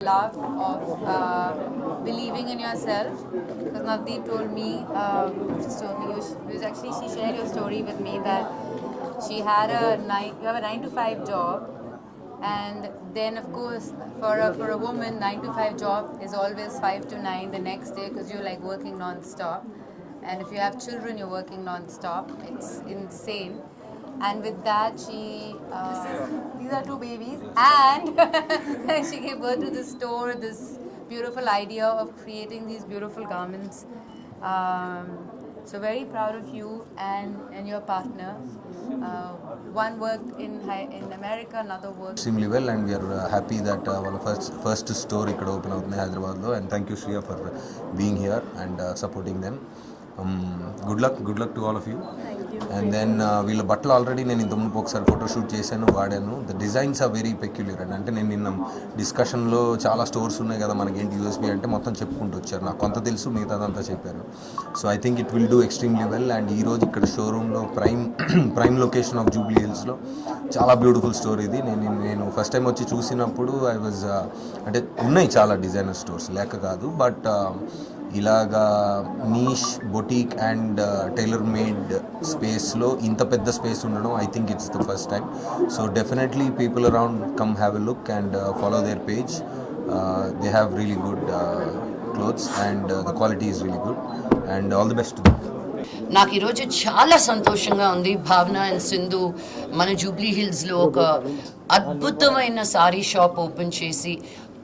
Love of believing in yourself, because Navdeep told me, she shared your story with me that she had you have a 9 to 5 job, and then of course for a woman 9 to 5 job is always 5 to 9 the next day, because you're like working non-stop, and if you have children you're working non-stop. It's insane. And with that, these are 2 babies, and she gave birth to this store, this beautiful idea of creating these beautiful garments. So very proud of you and your partner. One worked in America, another worked extremely well, and we are happy that our first store ikkada open avutundi Hyderabad lo, and thank you Shriya for being here and supporting them. Good luck to all of you. And then వీళ్ళ బట్టలు already నేను ఇంతకుముందు ఒకసారి photoshoot చేశాను, వాడాను. The designs are very peculiar and అంటే నేను నిన్న డిస్కషన్లో చాలా స్టోర్స్ ఉన్నాయి కదా మనకేంటి యూఎస్బీ అంటే మొత్తం చెప్పుకుంటూ వచ్చారు. నాకు కొంత తెలుసు, మిగతాదంతా చెప్పారు. So I think it will do extremely well. And ఈరోజు ఇక్కడ షోరూంలో ప్రైమ్ లొకేషన్ ఆఫ్ జూబ్లీ హిల్స్లో చాలా బ్యూటిఫుల్ స్టోర్ ఇది. నేను ఫస్ట్ టైం వచ్చి చూసినప్పుడు ఐ వాజ్ అంటే ఉన్నాయి చాలా డిజైనర్ స్టోర్స్ లేక కాదు, బట్ ఇలాగా niche boutique and tailor made స్పేస్లో ఇంత పెద్ద స్పేస్ ఉండడం I think it's the first time. So definitely people around come have a look and follow their page. They have really good clothes and the quality is really good and all the best. నాకు ఈరోజు చాలా సంతోషంగా ఉంది. భావన and Sindhu మన Jubilee హిల్స్లో ఒక అద్భుతమైన సారీ షాప్ ఓపెన్ చేసి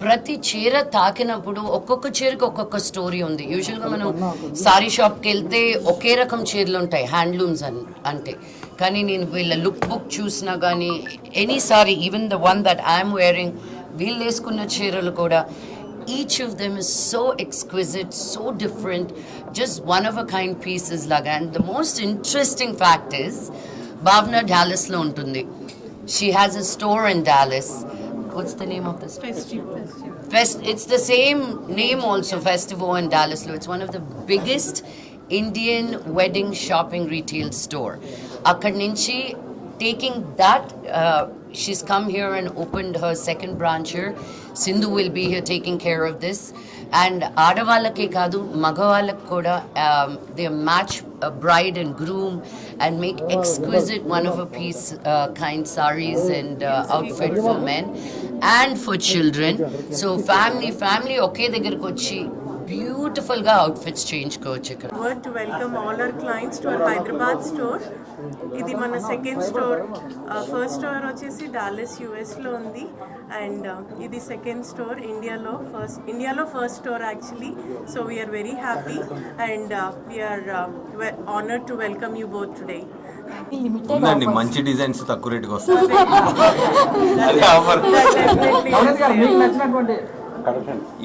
ప్రతి చీర తాకినప్పుడు ఒక్కొక్క చీరకు ఒక్కొక్క స్టోరీ ఉంది. యూజువల్గా మనం సారీ షాప్కి వెళ్తే ఒకే రకం చీరలు ఉంటాయి హ్యాండ్లూమ్స్ అంటే, కానీ నేను వీళ్ళ లుక్ బుక్ చూసినా కానీ any sorry, even the one that I'm wearing, వీళ్ళు వేసుకున్న చీరలు కూడా each of them is so exquisite, so different, just one of a kind pieces laga. And the most interesting fact is Bhavna Dallas lo untundi. She has a store in Dallas. What's the name of this? It's the same name also, Festivogue in Dallas lo. It's one of the biggest Indian wedding shopping retail store. Akkad nunchi taking that, she's come here and opened her second branch here. Sindhu will be here taking care of this. And ఆడవాళ్ళకే కాదు మగవాళ్ళకు కూడా they match a bride and groom and make exquisite one of a piece kind sarees and outfit for men and for children. So family ఒకే దగ్గరకు వచ్చి beautiful గా outfits చేయించుకోవచ్చు ఇక్కడ. To welcome all our clients to our Hyderabad store. ఇది మన second store. First store వచ్చేసి Dallas యుఎస్లో ఉంది, అండ్ ఇది సెకండ్ స్టోర్ ఇండియాలో first store actually. So we are very happy and we are honoured to welcome you both today. మంచి designs తక్కువ రేటుకి వస్తాయి.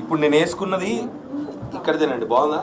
ఇప్పుడు నేను వేసుకున్నది ఇక్కడదేనండి, బాగుందా?